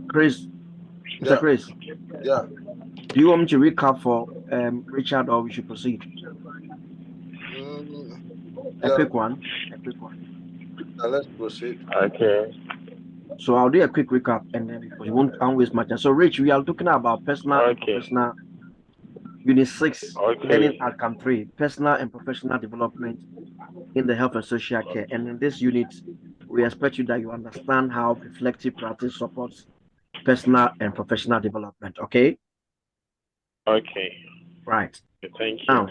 Chris, Mr. Yeah. Chris, Yeah. do you want me to recap for Richard, or we should proceed? A Yeah. quick one. Let's proceed. Okay. So I'll do a quick recap, and then because we won't waste much time. So, Rich, we are talking about personal and Okay. professional Unit 6, Learning Okay. Outcome 3, Personal and Professional Development in the Health and Social Care. And in this unit, we expect you that you understand how reflective practice supports personal and professional development. Okay? Okay. Right. Thank you. Now,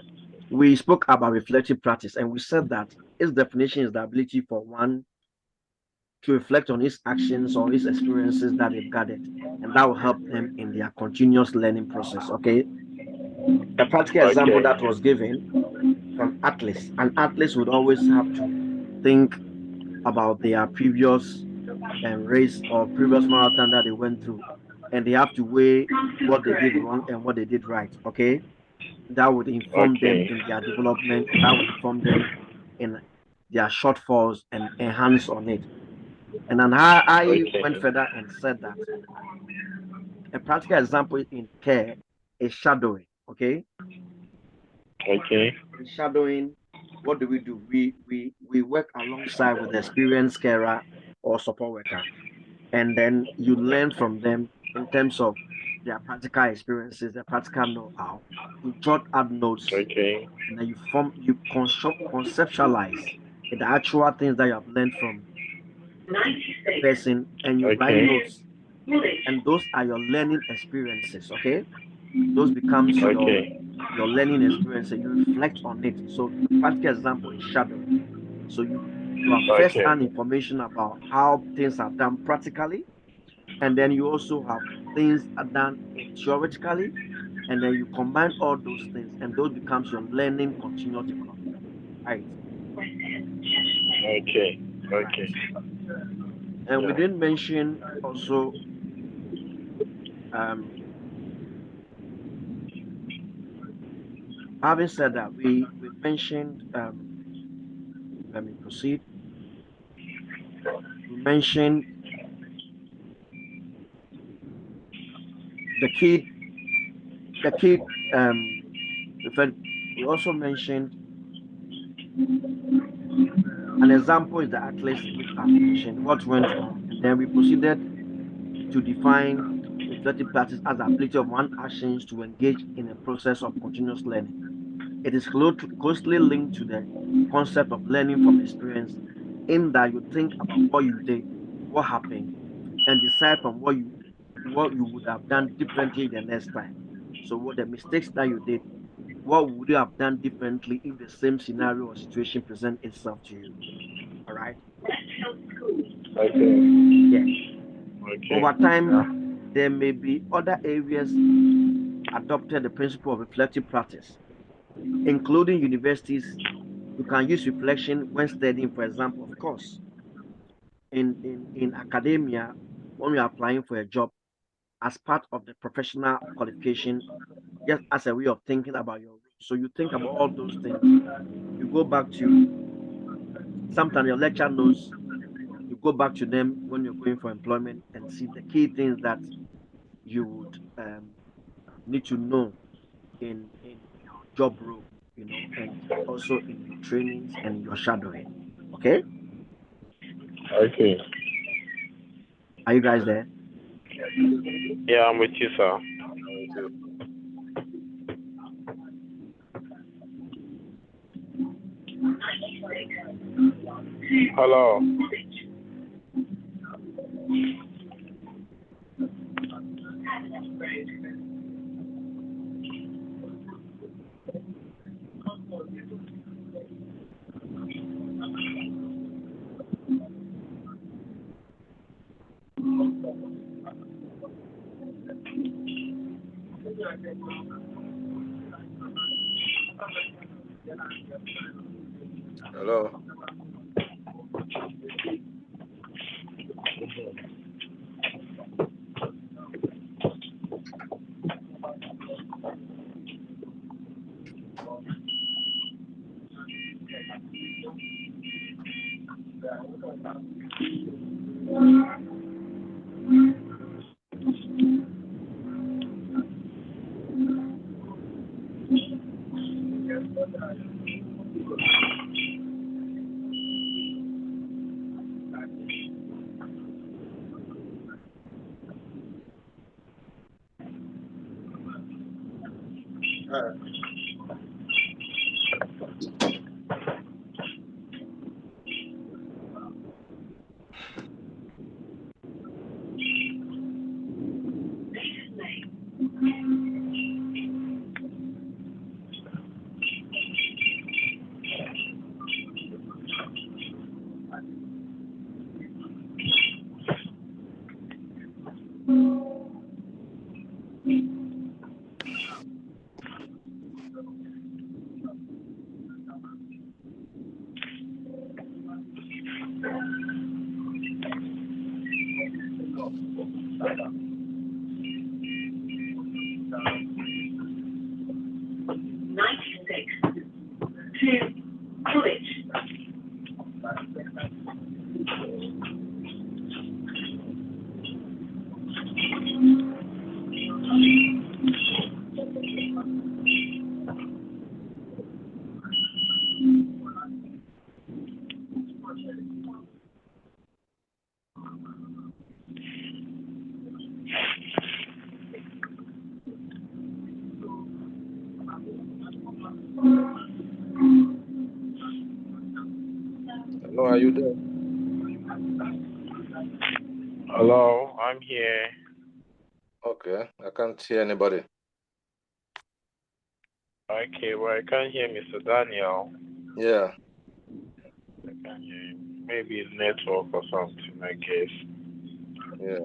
we spoke about reflective practice, and we said that its definition is the ability for one to reflect on his actions or his experiences that they've gathered, and that will help them in their continuous learning process. Okay. A practical example that was given from athletes, and athletes would always have to think about their previous race or previous marathon that they went through, and they have to weigh what they did wrong and what they did right. Okay. That would inform them in their development, that would inform them in their shortfalls and enhance on it. And then I went further and said that a practical example in care is shadowing. Okay. Okay. In shadowing, what do? We work alongside with the experienced carer or support worker, and then you learn from them in terms of their practical experiences, their practical know-how. You jot out notes, Okay. and then you conceptualize the actual things that you have learned from the person, and you write notes, and those are your learning experiences. Okay, those becomes your learning experience, and you reflect on it. So the practical example is shadowing. So you have first-hand information about how things are done practically, and then you also have things are done theoretically, and then you combine all those things, and those becomes your learning continual development. Right. Okay. Okay. And we didn't mention also having said that, we mentioned let me proceed. We mentioned the key we also mentioned an example is the athletes which I mentioned what went wrong, and then we proceeded to define reflective practice as the ability of one actions to engage in a process of continuous learning. It is closely linked to the concept of learning from experience, in that you think about what you did, what happened, and decide from what you would have done differently the next time. So what the mistakes that you did, what would you have done differently if the same scenario or situation present itself to you? All right. Okay. Yeah. Okay. Over time, there may be other areas adopted the principle of reflective practice, including universities. You can use reflection when studying, for example, of course, in academia, when you're applying for a job as part of the professional qualification, just as a way of thinking about your role. So you think about all those things. You go back to sometimes your lecture notes, you go back to them when you're going for employment and see the key things that you would need to know in your job role, and also in your trainings and your shadowing. Okay, Okay. are you guys there? Yeah, I'm with you, sir. Hello. Hello. Hello, are you there? Hello, I'm here. Okay, I can't hear anybody. Okay, well, I can't hear Mr. Daniel. Yeah. I can't hear him. Maybe it's network or something, I guess. Yeah.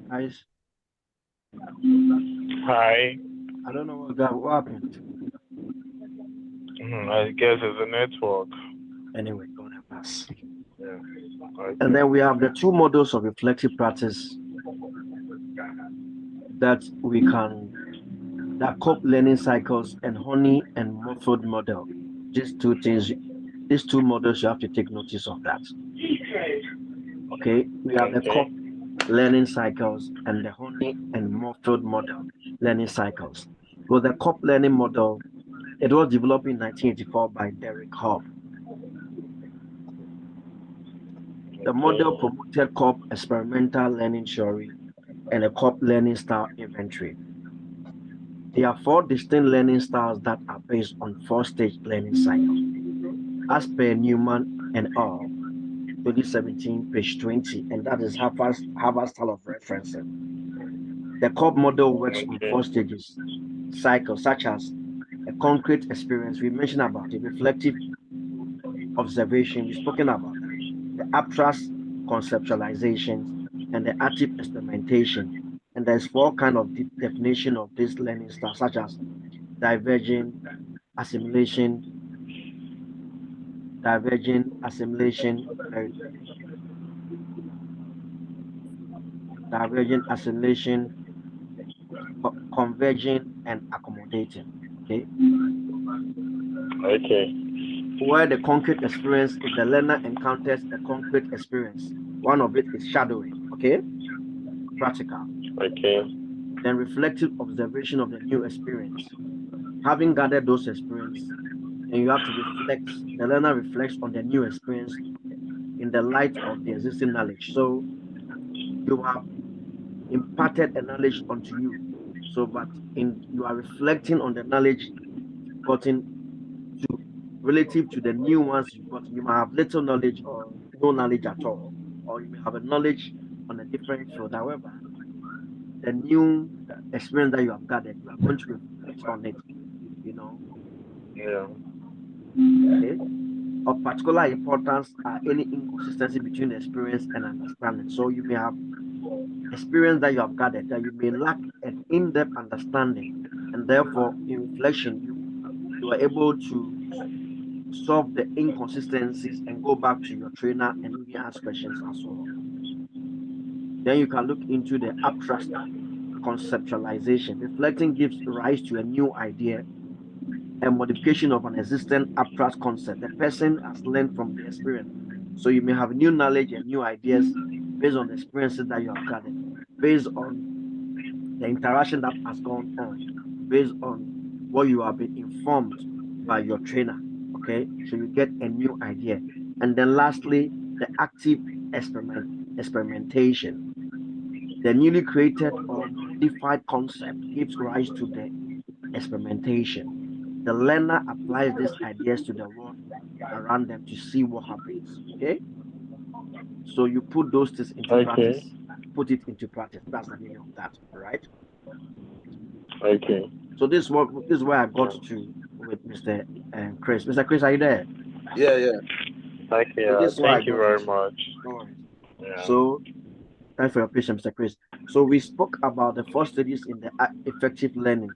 Guys, Hi. I don't know what happened. I guess it's a network. Anyway, don't have us. Yeah. Okay. And then we have the two models of reflective practice that we can, that COP learning cycles and honey and muffled model. These two things, these two models, you have to take notice of that. Okay, we have the COP learning cycles and the honey and muffled model learning cycles. Well, the COP learning model, it was developed in 1984 by Derek Hobb. The model promoted COP experimental learning theory and a COP learning style inventory. There are four distinct learning styles that are based on four-stage learning cycles. As per Newman and al., 2017, page 20, and that is Harvard's style of referencing. The COP model works on four stages cycles, such as a concrete experience. We mentioned about it, reflective observation. We've spoken about that. The abstract conceptualization and the active experimentation. And there's four kind of definition of this learning style, such as divergent, assimilation, assimilation, converging, and accommodating. Okay. Okay. Where the concrete experience is the learner encounters a concrete experience. One of it is shadowing. Okay. Practical. Okay. Then reflective observation of the new experience. Having gathered those experiences, and you have to reflect, the learner reflects on the new experience in the light of the existing knowledge. So you have imparted a knowledge onto you. So, but you are reflecting on the knowledge gotten to relative to the new ones you've got. You might have little knowledge or no knowledge at all, or you may have a knowledge on a different field. However, the new experience that you have gathered, you are going to reflect on it, Yeah. Okay. Of particular importance are any inconsistency between experience and understanding. So you may have experience that you have gathered that you may lack an in-depth understanding, and therefore, in reflection, you are able to solve the inconsistencies and go back to your trainer and even ask questions as well. Then you can look into the abstract conceptualization. Reflecting gives rise to a new idea, a modification of an existing abstract concept. The person has learned from the experience. So you may have new knowledge and new ideas based on the experiences that you have gathered, based on the interaction that has gone on, based on what you have been informed by your trainer. Okay, so you get a new idea. And then lastly, the active experimentation. The newly created or modified concept gives rise to the experimentation. The learner applies these ideas to the world around them to see what happens. Okay, so you put those things into practice, put it into practice. That's the meaning of that, right? Okay. So this is where I got to with Mr. Chris. Mr. Chris, are you there? Yeah. Thank you. So this is where Thank I you got very to. much. No worries. Yeah. So thanks for your patience, Mr. Chris. So we spoke about the four stages in the effective learning.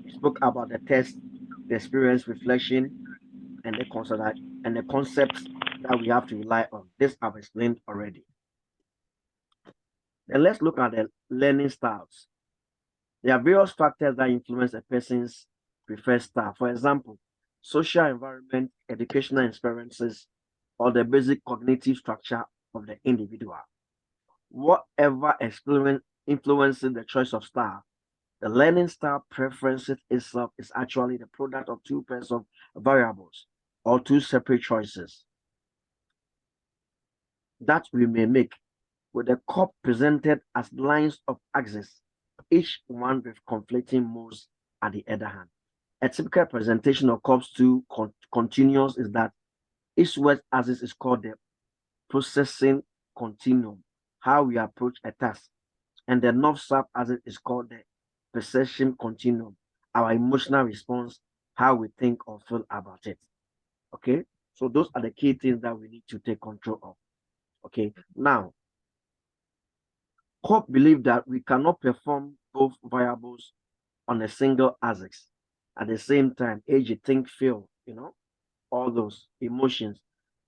We spoke about the test, the experience, reflection, and the concepts that we have to rely on. This I've explained already. Then let's look at the learning styles. There are various factors that influence a person's preferred style. For example, social environment, educational experiences, or the basic cognitive structure of the individual. Whatever experience influences the choice of style, the learning style preferences itself is actually the product of two pairs of variables or two separate choices that we may make, with the curve presented as lines of axis, each one with conflicting modes at the other hand. A typical presentation of curves to continuous is that each word axis is called the processing continuum, how we approach a task, and the north-south axis is called the perception continuum, our emotional response, how we think or feel about it. Okay, so those are the key things that we need to take control of. Okay, now Cope believe that we cannot perform both variables on a single axis at the same time. Age, think, feel, all those emotions.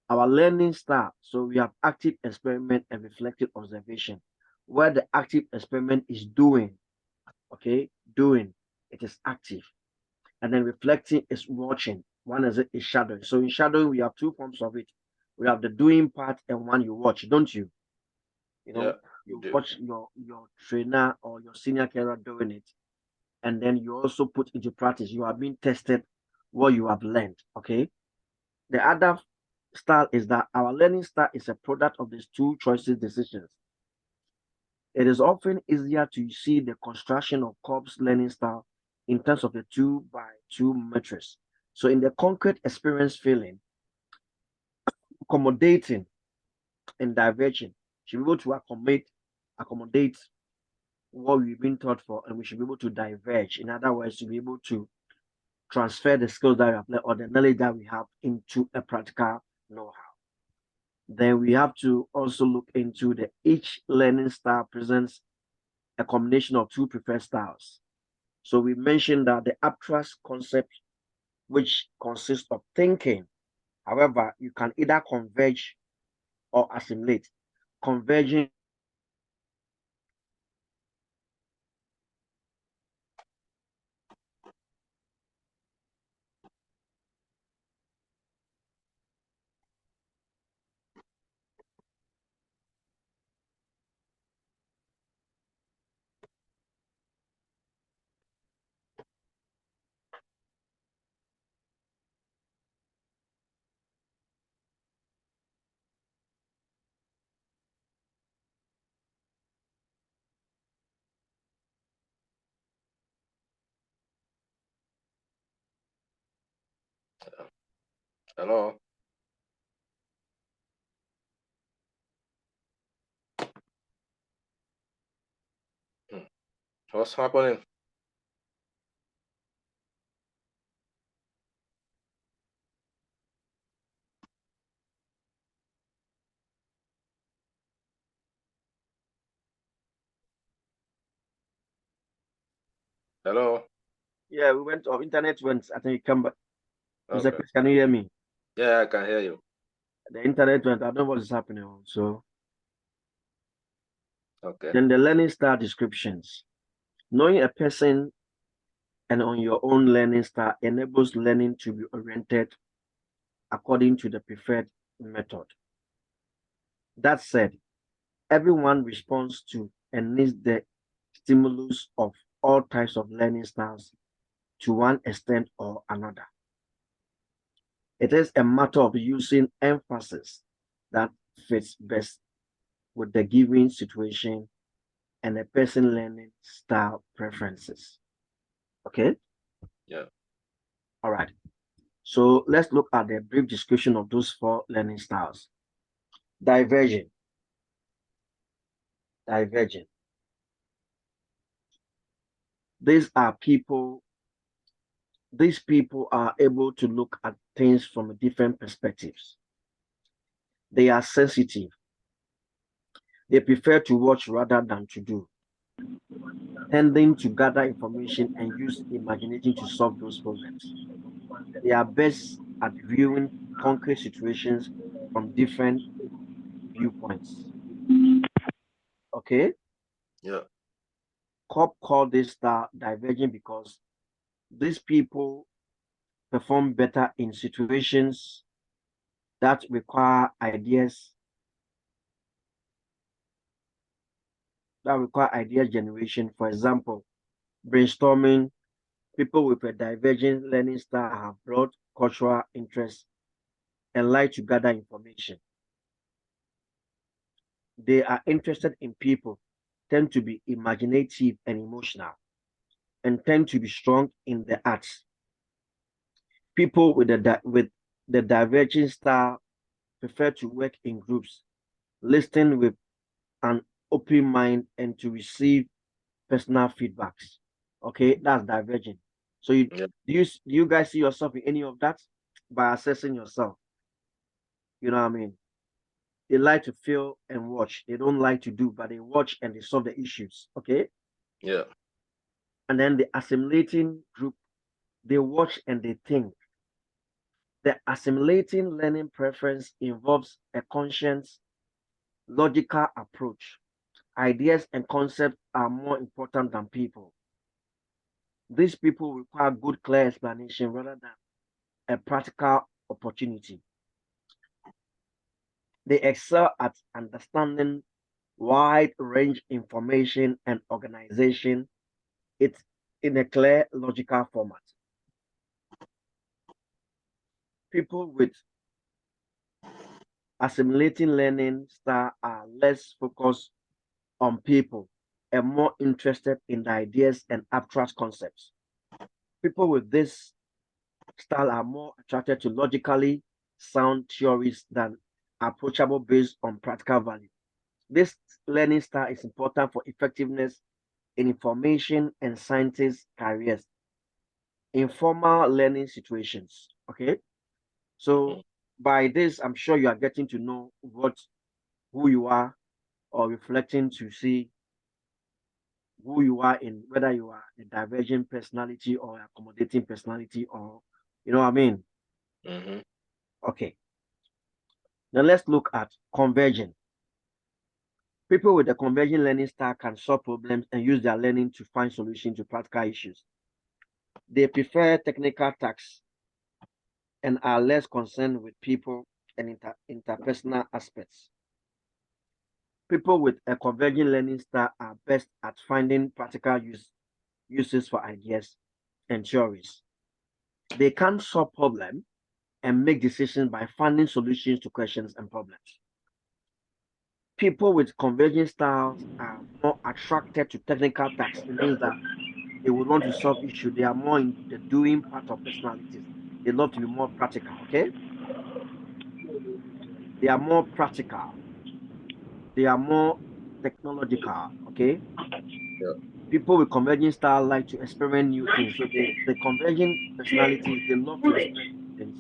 Our learning style. So we have active experiment and reflective observation, where the active experiment is doing, doing, it is active. And then reflecting is watching. One is shadowing. So in shadowing, we have two forms of it. We have the doing part and one you watch, don't you? You watch your trainer or your senior carer doing it, and then you also put into practice. You are being tested what you have learned. Okay. The other style is that our learning style is a product of these two choices decisions. It is often easier to see the construction of Cobb's learning style in terms of the 2x2 matrix. So in the concrete experience feeling, accommodating and diverging should be able to accommodate what we've been taught for, and we should be able to diverge. In other words, to be able to transfer the skills that we have learned or the knowledge that we have into a practical know-how. Then we have to also look into each learning style presents a combination of two preferred styles. So we mentioned that the abstract concept, which consists of thinking, however, you can either converge or assimilate. Converging Hello. What's happening? Hello. Yeah, we went off. Internet went. I think you come back. Mr. Okay. Chris, can you hear me? Yeah, I can hear you. The internet went. I don't know what is happening. So Okay. then the learning style descriptions. Knowing a person and on your own learning style enables learning to be oriented according to the preferred method. That said, everyone responds to and needs the stimulus of all types of learning styles to one extent or another. It is a matter of using emphasis that fits best with the given situation and a person learning style preferences. Okay? Yeah. All right. So let's look at the brief description of those 4 learning styles. Divergent. Divergent. These people are able to look at things from different perspectives. They are sensitive. They prefer to watch rather than to do, tending to gather information and use imagination to solve those problems. They are best at viewing concrete situations from different viewpoints. Okay? Yeah. COP called this style diverging because these people perform better in situations that require ideas generation. For example, brainstorming. People with a divergent learning style have broad cultural interests and like to gather information. They are interested in people, tend to be imaginative and emotional, and tend to be strong in the arts. People with the divergent style prefer to work in groups, listen with an open mind, and to receive personal feedbacks. Okay, that's divergent. So Yeah. do you guys see yourself in any of that by assessing yourself? You know what I mean? They like to feel and watch. They don't like to do, but they watch and they solve the issues. Okay. Yeah. And then the assimilating group, they watch and they think. The assimilating learning preference involves a conscious, logical approach. Ideas and concepts are more important than people. These people require good, clear explanation rather than a practical opportunity. They excel at understanding wide range information and organization it in a clear, logical format. People with assimilating learning style are less focused on people and more interested in the ideas and abstract concepts. People with this style are more attracted to logically sound theories than approachable based on practical value. This learning style is important for effectiveness in information and scientist careers, informal learning situations. Okay, so by this, I'm sure you are getting to know who you are, or reflecting to see who you are in, whether you are a divergent personality or accommodating personality, or you know what I mean. Mm-hmm. Okay, now let's look at convergent. People with a convergent learning style can solve problems and use their learning to find solutions to practical issues. They prefer technical tasks and are less concerned with people and interpersonal aspects. People with a convergent learning style are best at finding practical uses for ideas and theories. They can solve problems and make decisions by finding solutions to questions and problems. People with convergent styles are more attracted to technical tasks. It means that they would want to solve issues. They are more in the doing part of personalities. They love to be more practical, okay? They are more practical. They are more technological, okay? Yeah. People with converging style like to experiment new things. So the converging personalities, they love to experiment things.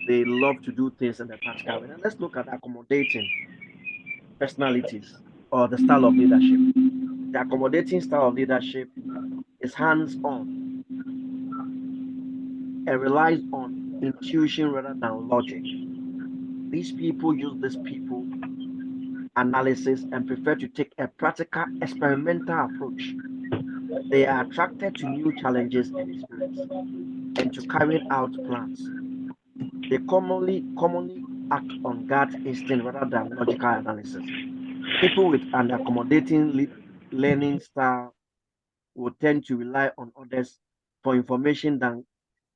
They love to do things in the practical way. Now let's look at accommodating personalities or the style of leadership. The accommodating style of leadership is hands-on and relies on intuition rather than logic. These people use this people analysis and prefer to take a practical experimental approach. They are attracted to new challenges and experience and to carrying out plans. They commonly act on gut instinct rather than logical analysis. People with an accommodating learning style will tend to rely on others for information than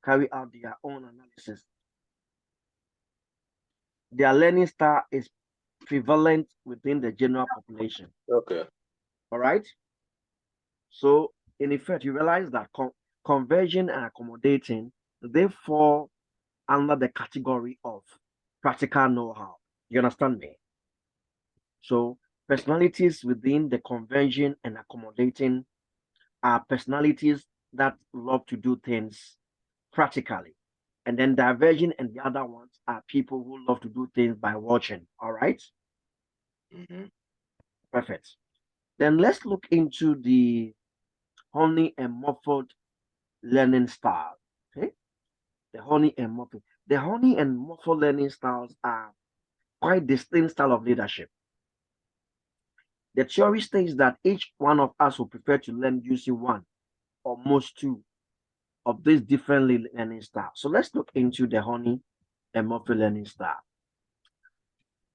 carry out their own analysis. Their learning style is prevalent within the general population. Okay. All right. So, in effect, you realize that conversion and accommodating they fall under the category of practical know-how. You understand me? So, personalities within the conversion and accommodating are personalities that love to do things practically. And then diversion and the other ones are people who love to do things by watching. All right. Mm-hmm. Perfect. Then let's look into the honey and muffled learning style. Okay. The honey and muffled. The honey and muffled learning styles are quite distinct style of leadership. The theory states that each one of us will prefer to learn using one or most two of these different learning styles. So let's look into the honey and muffled learning style.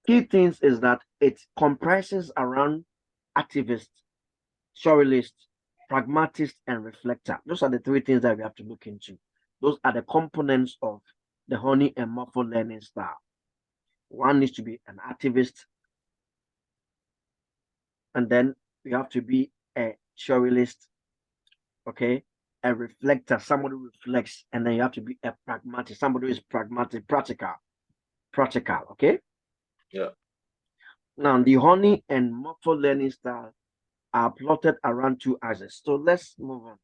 Key things is that it comprises around activist, surrealist, pragmatist, and reflector. Those are the three things that we have to look into. Those are the components of the honey and muffled learning style. One needs to be an activist, and then you have to be a surrealist, okay? A reflector, somebody who reflects, and then you have to be a pragmatic, somebody who is pragmatic, practical, okay? Yeah. Now, the honey and muffled learning style are plotted around two axes. So let's move on.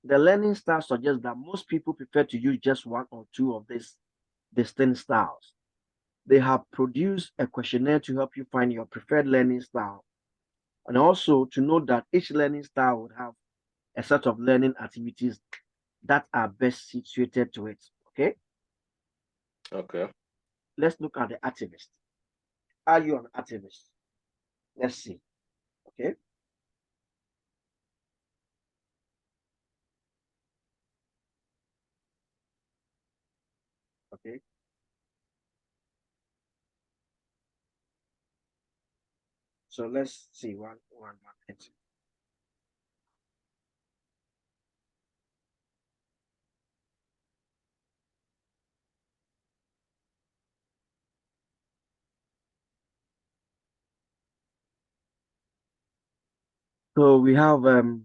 The learning style suggests that most people prefer to use just one or two of these distinct styles. They have produced a questionnaire to help you find your preferred learning style and also to know that each learning style would have a set of learning activities that are best suited to it. Okay, Okay. let's look at the activist. Are you an activist? Let's see. Okay, okay. So let's see one. So we have the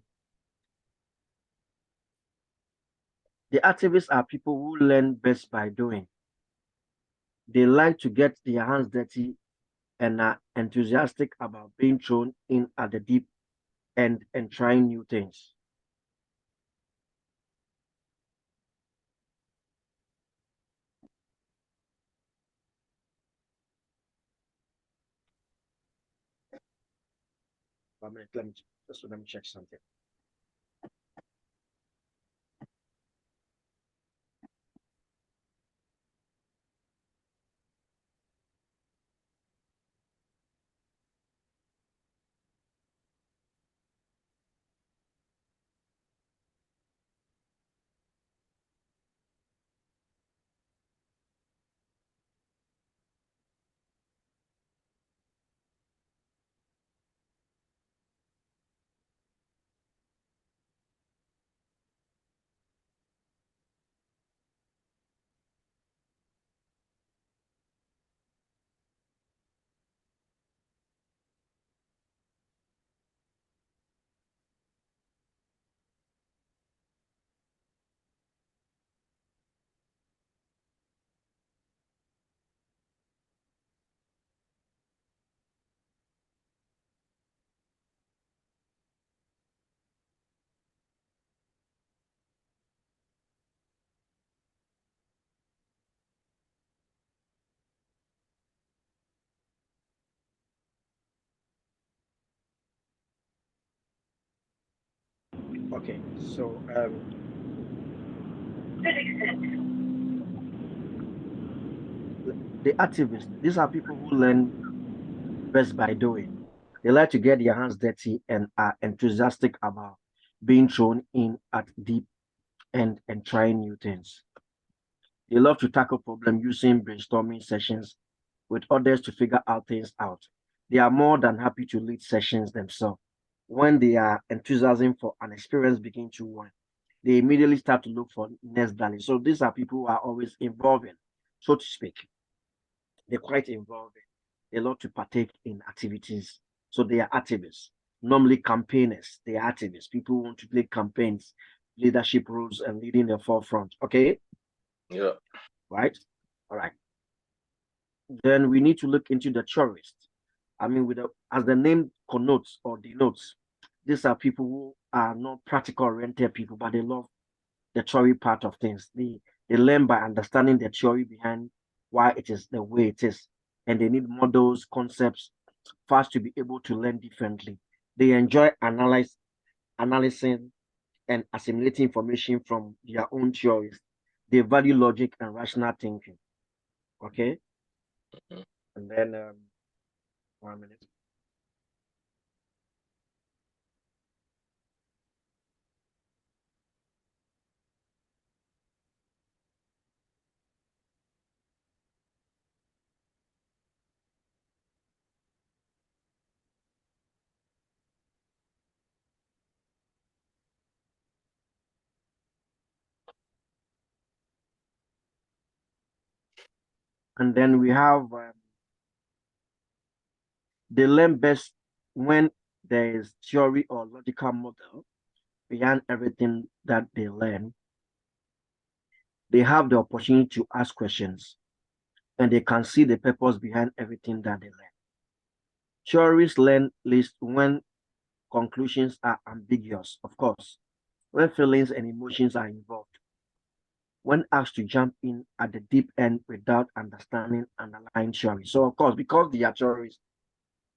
activists are people who learn best by doing. They like to get their hands dirty and are enthusiastic about being thrown in at the deep end and trying new things. Let me check something. Okay, so the activists, these are people who learn best by doing. They like to get their hands dirty and are enthusiastic about being thrown in at deep end and trying new things. They love to tackle problems using brainstorming sessions with others to figure out things out. They are more than happy to lead sessions themselves. When their enthusiasm for an experience begins to wane, they immediately start to look for next value. So these are people who are always involving, so to speak. They're quite involving. They love to partake in activities. So they are activists. Normally campaigners, they are activists. People who want to play campaigns, leadership roles, and leading the forefront. Okay, Yeah. right? All right. Then we need to look into the tourists. I mean, as the name connotes or denotes, these are people who are not practical oriented people, but they love the theory part of things. They learn by understanding the theory behind why it is the way it is, and they need models, concepts, fast to be able to learn differently. They enjoy analyzing and assimilating information from their own theories. They value logic and rational thinking. Okay, Mhm. and then 1 minute. And then we have they learn best when there is theory or logical model behind everything that they learn. They have the opportunity to ask questions and they can see the purpose behind everything that they learn. Theories learn least when conclusions are ambiguous, of course, when feelings and emotions are involved, when asked to jump in at the deep end without understanding underlying theory. So, of course, because they are theories,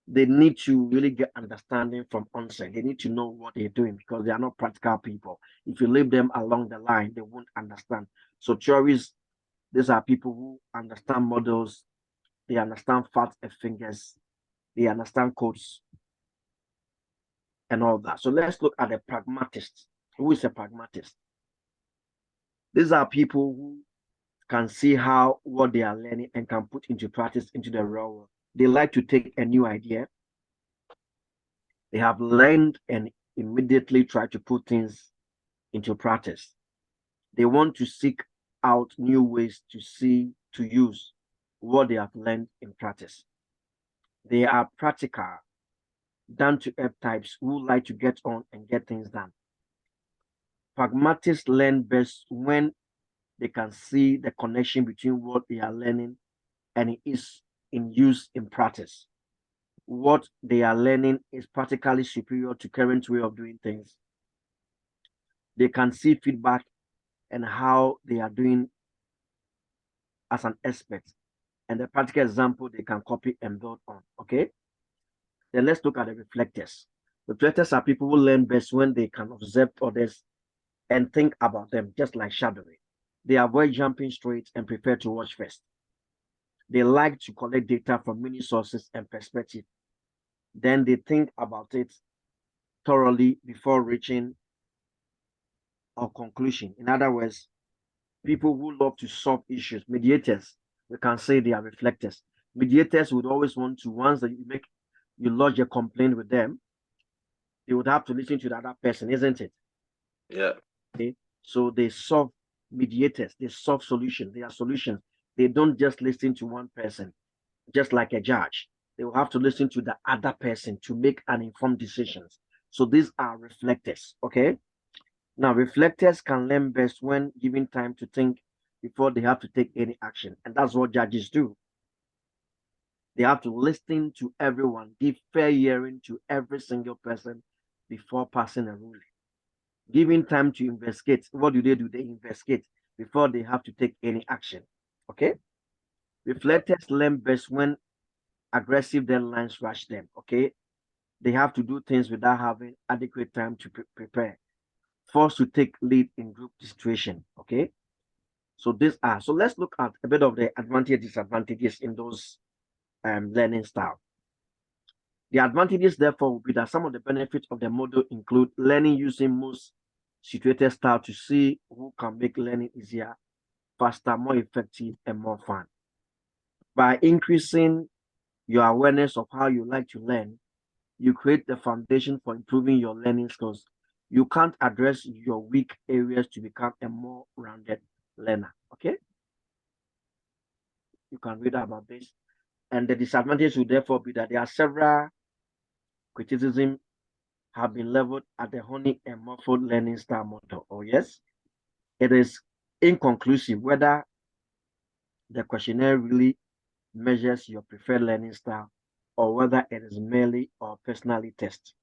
they need to really get understanding from onset. They need to know what they're doing because they are not practical people. If you leave them along the line, they won't understand. So theories, these are people who understand models, they understand facts and figures, they understand codes and all that. So let's look at the pragmatist. Who is a pragmatist? These are people who can see how what they are learning and can put into practice into the real world. They like to take a new idea. They have learned and immediately try to put things into practice. They want to seek out new ways to use what they have learned in practice. They are practical, down to earth types who like to get on and get things done. Pragmatists learn best when they can see the connection between what they are learning and it is in use in practice. What they are learning is practically superior to current way of doing things. They can see feedback and how they are doing as an expert and the practical example they can copy and build on. Okay, then let's look at the reflectors. Reflectors are people who learn best when they can observe others and think about them, just like shadowing. They avoid jumping straight and prefer to watch first. They like to collect data from many sources and perspectives. Then they think about it thoroughly before reaching a conclusion. In other words, people who love to solve issues, mediators, we can say they are reflectors. Mediators would always want to, once that you lodge a complaint with them, they would have to listen to the other person, isn't it? Yeah. Okay. So they solve mediators, they solve solutions, they are solutions. They don't just listen to one person, just like a judge. They will have to listen to the other person to make an informed decisions. So these are reflectors. Okay. Now, reflectors can learn best when given time to think before they have to take any action. And that's what judges do. They have to listen to everyone, give fair hearing to every single person before passing a ruling. Giving time to investigate. What do? They investigate before they have to take any action. Okay? Reflectors learn best when aggressive deadlines rush them. Okay? They have to do things without having adequate time to prepare. forced to take lead in group situation. Okay, so let's look at a bit of the advantages, disadvantages in those learning style. The advantages, therefore, will be that some of the benefits of the model include learning using most situated style to see who can make learning easier, faster, more effective, and more fun. By increasing your awareness of how you like to learn, you create the foundation for improving your learning skills. You can't address your weak areas to become a more rounded learner. Okay? You can read about this. And the disadvantage will therefore be that there are several criticisms have been leveled at the honey and muffled learning style model. Oh, yes? It is inconclusive whether the questionnaire really measures your preferred learning style or whether it is merely or personality test.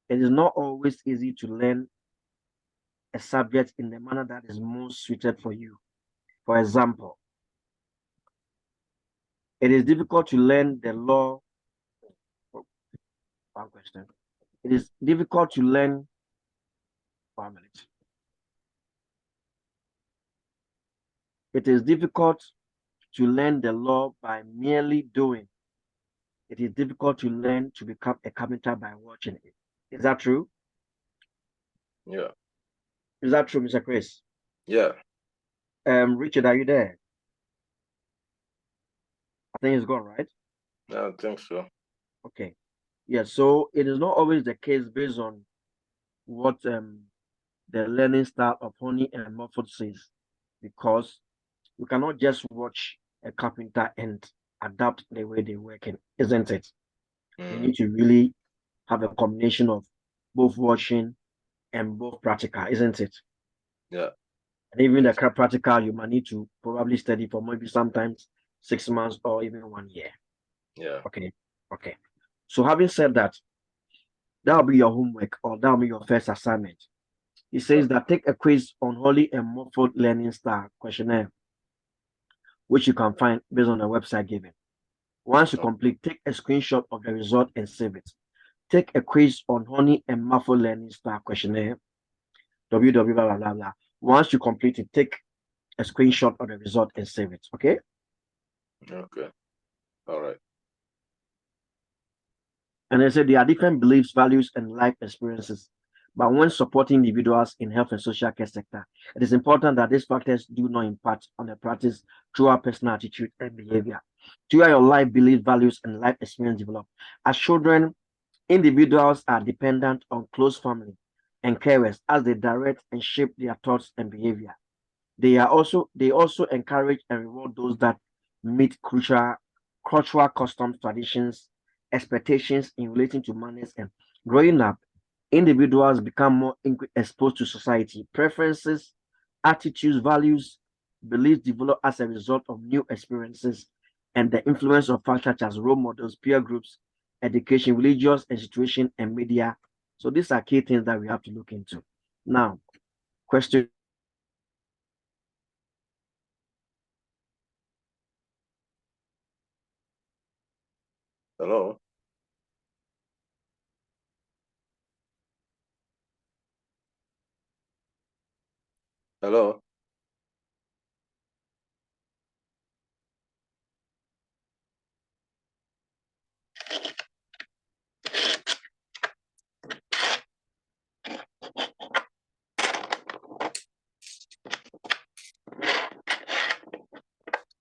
It is not always easy to learn a subject in the manner that is most suited for you. For example, it is difficult to learn the law. One question. It is difficult to learn. 1 minute. It is difficult to learn the law by merely doing. It is difficult to learn to become a carpenter by watching it. Is that true? Yeah. Is that true, Mr. Chris? Yeah. Richard, are you there? I think he's gone, right? I don't think so. Okay. Yeah, so it is not always the case based on what the learning style of honey and muffled says, because you cannot just watch a carpenter and adapt the way they work in, isn't it? You need to really have a combination of both watching and both practical, isn't it? Yeah. And even the practical, you might need to probably study for maybe sometimes 6 months or even 1 year. Yeah. Okay. Okay. So having said that, that'll be your homework or that'll be your first assignment. It says that take a quiz on Holly and Muffled Learning Style questionnaire, which you can find based on the website given. Once you complete, take a screenshot of the result and save it. Take a quiz on Honey and Muffled Learning Style questionnaire, www. Blah, blah, blah. Once you complete it, take a screenshot of the result and save it. Okay? Okay. All right. And they said there are different beliefs, values, and life experiences. But when supporting individuals in health and social care sector, it is important that these factors do not impact on the practice through our personal attitude and behavior. Through your life, belief, values, and life experience develop. As children, individuals are dependent on close family and carers as they direct and shape their thoughts and behavior. They also encourage and reward those that meet crucial cultural customs, traditions, expectations in relating to manners. And growing up, individuals become more exposed to society, preferences, attitudes, values, beliefs develop as a result of new experiences and the influence of factors such as role models, peer groups, education, religious institution, and media. So these are key things that we have to look into. Now, question. Hello. Hello.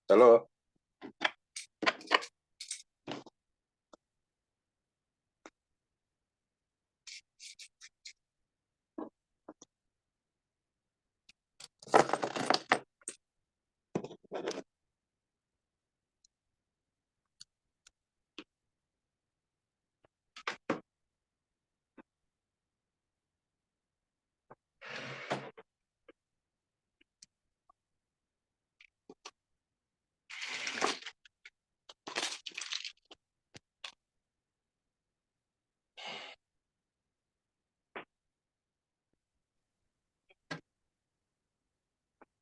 Hello.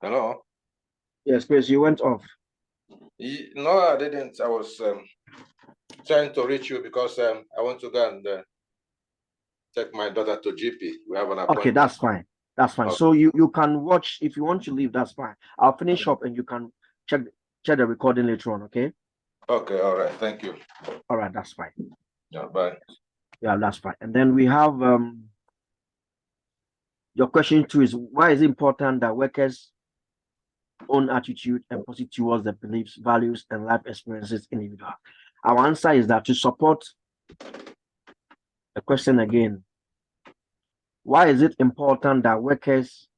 Hello. Yes, Chris, you went off. No, I didn't. I was trying to reach you because I want to go and take my daughter to GP. We have an appointment. Okay, that's fine. That's fine. Okay. So you can watch if you want to leave. That's fine. I'll finish up and you can check the recording later on. Okay. Okay. All right. Thank you. All right. That's fine. Yeah. Bye. Yeah, that's fine. And then we have your question 2 is why is it important that workers' own attitude and positive towards the beliefs, values, and life experiences individual? Our answer is that to support the question again, why is it important that workers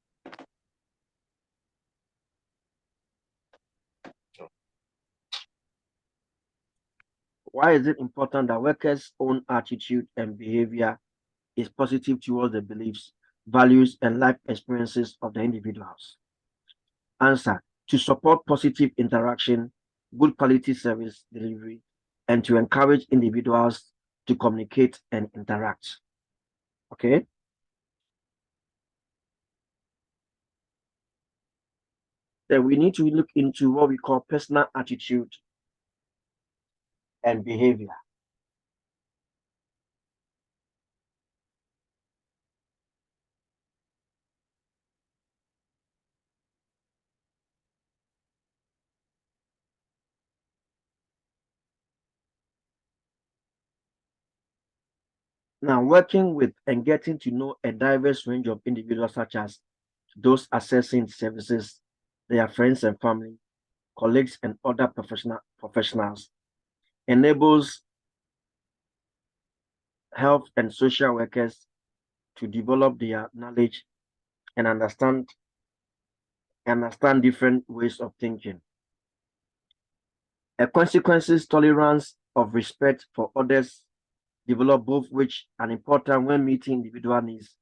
own attitude and behavior is positive towards the beliefs, values, and life experiences of the individuals? Answer: to support positive interaction, good quality service delivery, and to encourage individuals to communicate and interact. Okay. Then we need to look into what we call personal attitude and behavior. Now, working with and getting to know a diverse range of individuals, such as those accessing services, their friends and family, colleagues, and other professionals, enables health and social workers to develop their knowledge and understand different ways of thinking. A consequences tolerance of respect for others develop both, which are important when meeting individual needs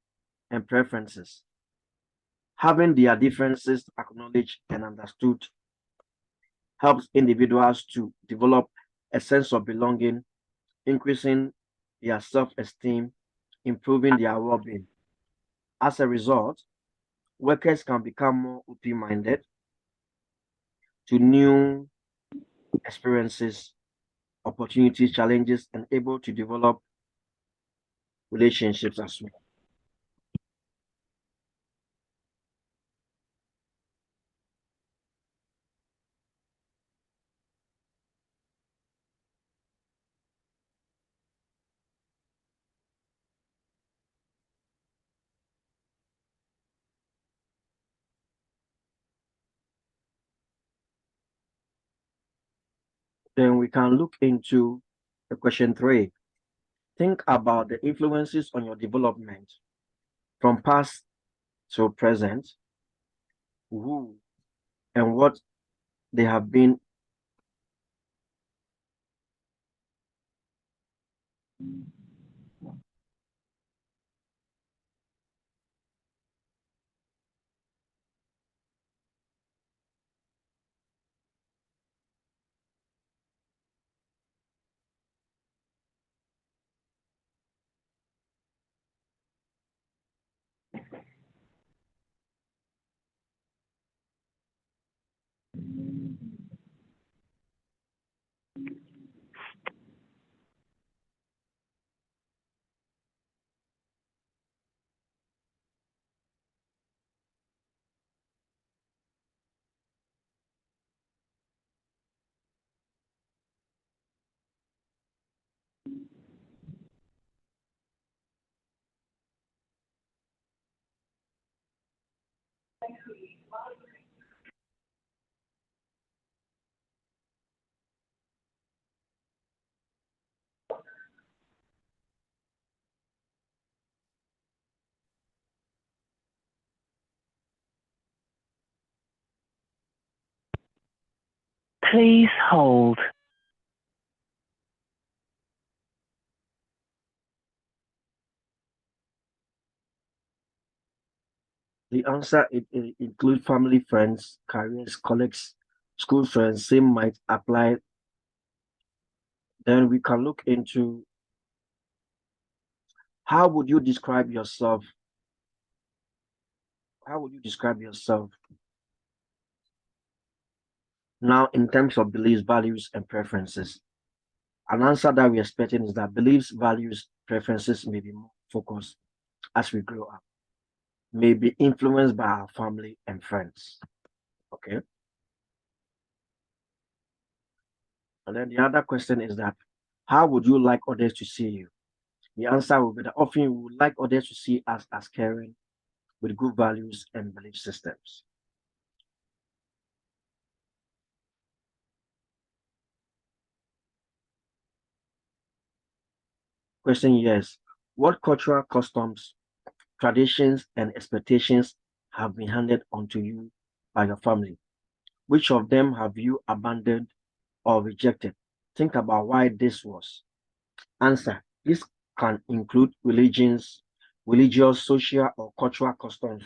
and preferences. Having their differences acknowledged and understood helps individuals to develop a sense of belonging, increasing their self-esteem, improving their well-being. As a result, workers can become more open-minded to new experiences, opportunities, challenges, and able to develop relationships as well. Then we can look into the question 3. Think about the influences on your development from past to present, who and what they have been. Please hold. The answer it include family, friends, careers, colleagues, school friends. Same might apply. Then we can look into how would you describe yourself? How would you describe yourself now in terms of beliefs, values, and preferences? An answer that we're expecting is that beliefs, values, preferences may be more focus as we grow up may be influenced by our family and friends. Okay. And then the other question is that, how would you like others to see you? The answer will be that often we would like others to see us as caring, with good values and belief systems. Question: yes. What cultural customs, traditions, and expectations have been handed on to you by your family? Which of them have you abandoned or rejected? Think about why this was. Answer: this can include religious, social, or cultural customs,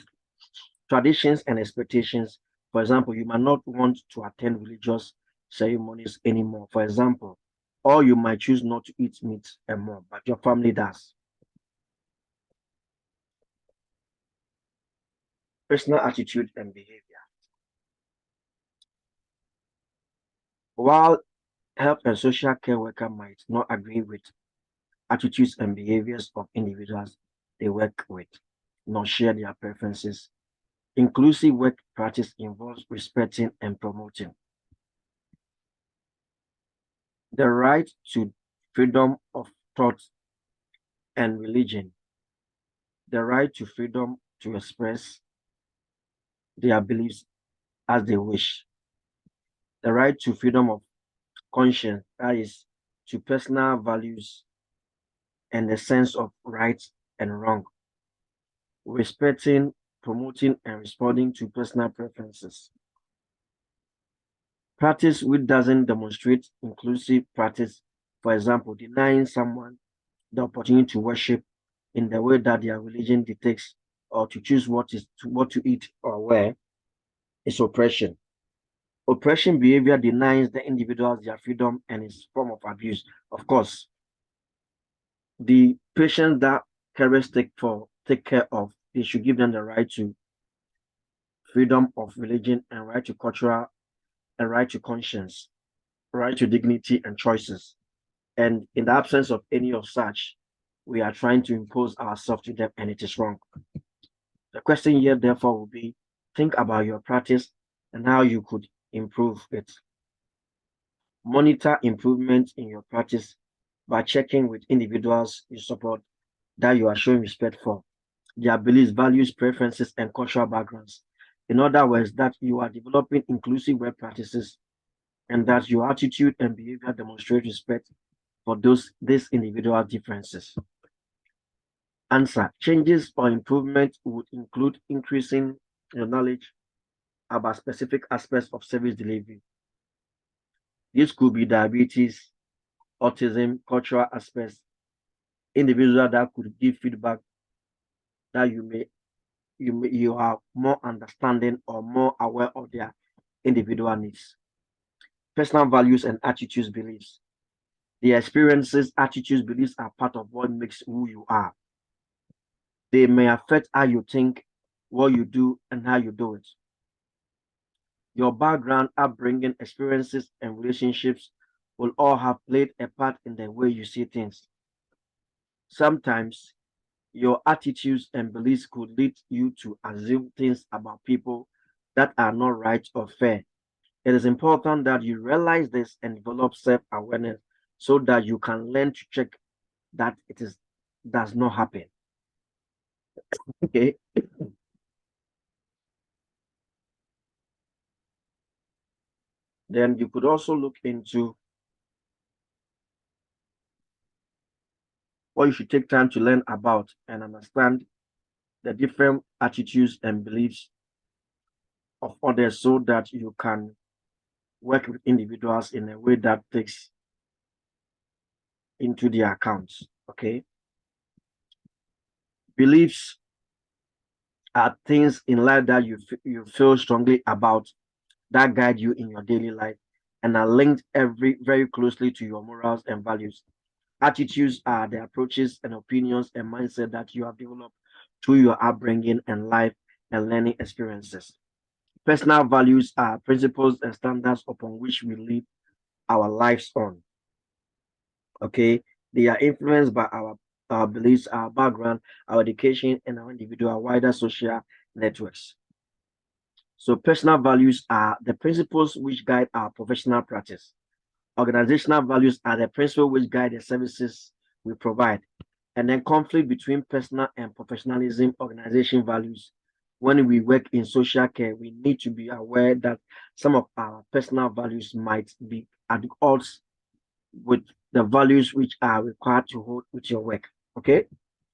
traditions, and expectations. For example, you might not want to attend religious ceremonies anymore, for example, or you might choose not to eat meat anymore, but your family does. Personal attitude and behavior. While health and social care worker might not agree with attitudes and behaviors of individuals they work with, nor share their preferences, inclusive work practice involves respecting and promoting the right to freedom of thought and religion, the right to freedom to express their beliefs as they wish, the right to freedom of conscience, that is, to personal values and the sense of right and wrong, respecting, promoting, and responding to personal preferences. Practice which doesn't demonstrate inclusive practice, for example, denying someone the opportunity to worship in the way that their religion dictates, or to choose what to eat or wear, is oppression. Oppression behavior denies the individuals their freedom and is a form of abuse. Of course, the patients that carers take care of, they should give them the right to freedom of religion and right to cultural and right to conscience, right to dignity and choices. And in the absence of any of such, we are trying to impose ourselves to them, and it is wrong. The question here, therefore, will be: think about your practice and how you could improve it. Monitor improvement in your practice by checking with individuals you support that you are showing respect for, their beliefs, values, preferences, and cultural backgrounds. In other words, that you are developing inclusive work practices and that your attitude and behavior demonstrate respect for these individual differences. Answer: changes or improvement would include increasing your knowledge about specific aspects of service delivery. This could be diabetes, autism, cultural aspects, individual that could give feedback that you are more understanding or more aware of their individual needs. Personal values and attitudes, beliefs. The experiences, attitudes, beliefs are part of what makes who you are. They may affect how you think, what you do, and how you do it. Your background, upbringing, experiences, and relationships will all have played a part in the way you see things. Sometimes your attitudes and beliefs could lead you to assume things about people that are not right or fair. It is important that you realize this and develop self-awareness so that you can learn to check that does not happen. Okay. Then you could also look into what you should take time to learn about and understand the different attitudes and beliefs of others so that you can work with individuals in a way that takes into their accounts. Okay. Beliefs are things in life that you feel strongly about, that guide you in your daily life and are linked very closely to your morals and values. Attitudes are the approaches and opinions and mindset that you have developed through your upbringing and life and learning experiences. Personal values are principles and standards upon which we live our lives on. Okay, they are influenced by our our beliefs, our background, our education, and our individual wider social networks. So personal values are the principles which guide our professional practice. Organizational values are the principles which guide the services we provide. And then conflict between personal and professionalism, organization values. When we work in social care, we need to be aware that some of our personal values might be at odds with the values which are required to hold with your work. Okay,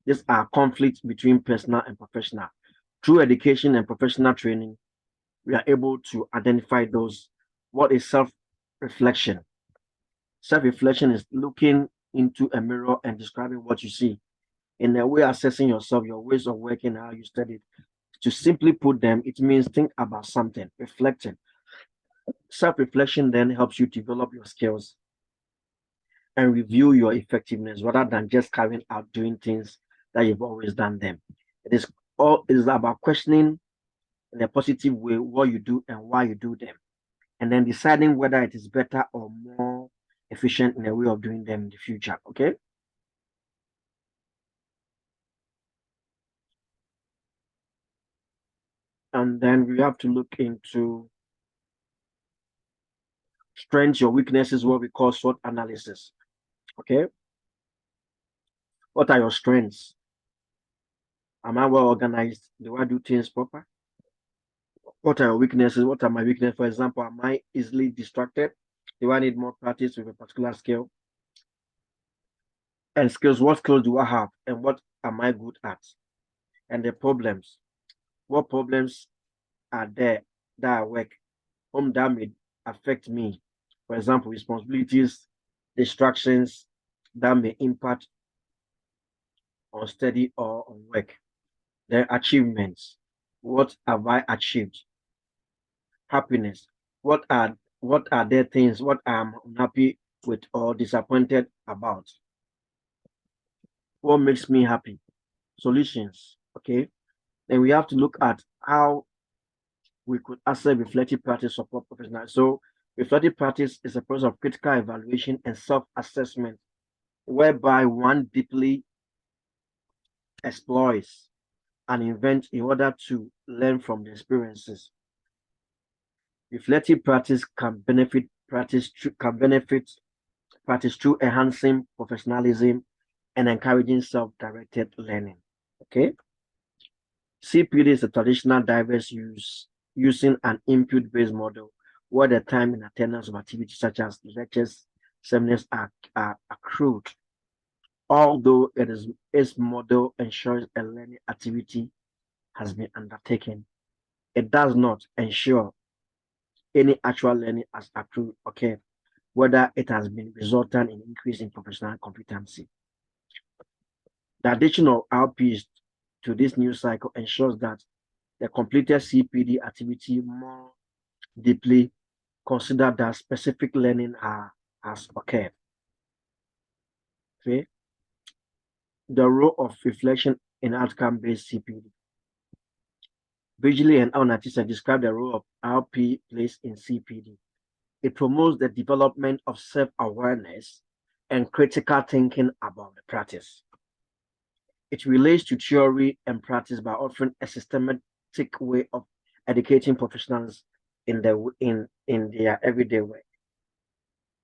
these are conflicts between personal and professional. Through education and professional training, we are able to identify those. What is self-reflection? Self-reflection is looking into a mirror and describing what you see. In a way, assessing yourself, your ways of working, how you studied. To simply put them, it means think about something, reflecting. Self-reflection then helps you develop your skills and review your effectiveness rather than just carrying out doing things that you've always done them. It is about questioning in a positive way what you do and why you do them, and then deciding whether it is better or more efficient in a way of doing them in the future. Okay. And then we have to look into strengths, your weaknesses, what we call SWOT analysis. Okay. What are your strengths? Am I well organized? Do I do things proper? What are your weaknesses? What are my weaknesses? For example, am I easily distracted? Do I need more practice with a particular skill? And skills, what skills do I have? And what am I good at? And the problems. What problems are there that I work that may affect me? For example, responsibilities, distractions that may impact on study or on work. Then achievements. What have I achieved? Happiness. What are there things what I'm unhappy with or disappointed about? What makes me happy? Solutions. Okay. Then we have to look at how we could assess reflective practice support professionals. So reflective practice is a process of critical evaluation and self-assessment whereby one deeply explores and invents in order to learn from the experiences. Reflective practice can benefit practice through enhancing professionalism and encouraging self-directed learning. Okay. CPD is a traditional diverse using an input-based model where the time and attendance of activities such as lectures, seminars are accrued. Although its model ensures a learning activity has been undertaken, it does not ensure any actual learning has accrued, okay, whether it has been resulting in increase in professional competency. The addition of RPs to this new cycle ensures that the completed CPD activity more deeply consider that specific learning has occurred. Okay. The role of reflection in outcome-based CPD. Visually and Onatisa describe the role of RP plays in CPD. It promotes the development of self-awareness and critical thinking about the practice. It relates to theory and practice by offering a systematic way of educating professionals in their everyday work.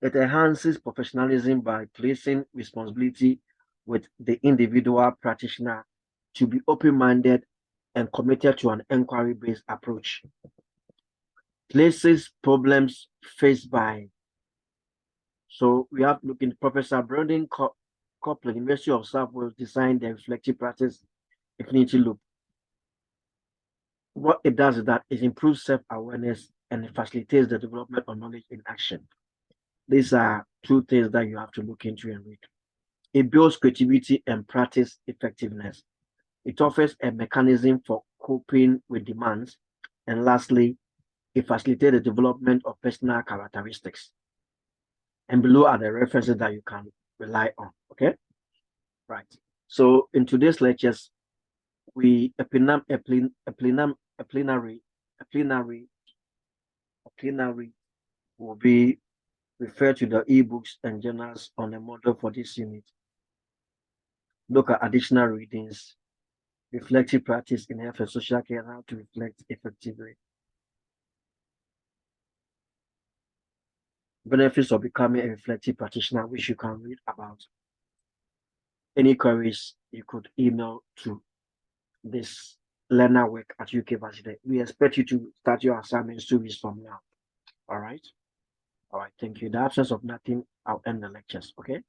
It enhances professionalism by placing responsibility with the individual practitioner to be open-minded and committed to an inquiry-based approach. Places problems faced by. So we have looking Professor Brandon Copeland, University of South Wales, designed the reflective practice infinity loop. What it does is that it improves self-awareness and it facilitates the development of knowledge in action. These are two things that you have to look into and read. It builds creativity and practice effectiveness. It offers a mechanism for coping with demands. And lastly, it facilitates the development of personal characteristics. And below are the references that you can rely on. Okay, right. So in today's lectures, a plenary will be referred to the ebooks and journals on the model for this unit. look at additional readings, reflective practice in health and social care, and how to reflect effectively. Benefits of becoming a reflective practitioner, which you can read about. Any queries, you could email to this learner work at UK Versity. We expect you to start your assignments 2 weeks from now. All right. All right. Thank you. In the absence of nothing, I'll end the lectures. Okay.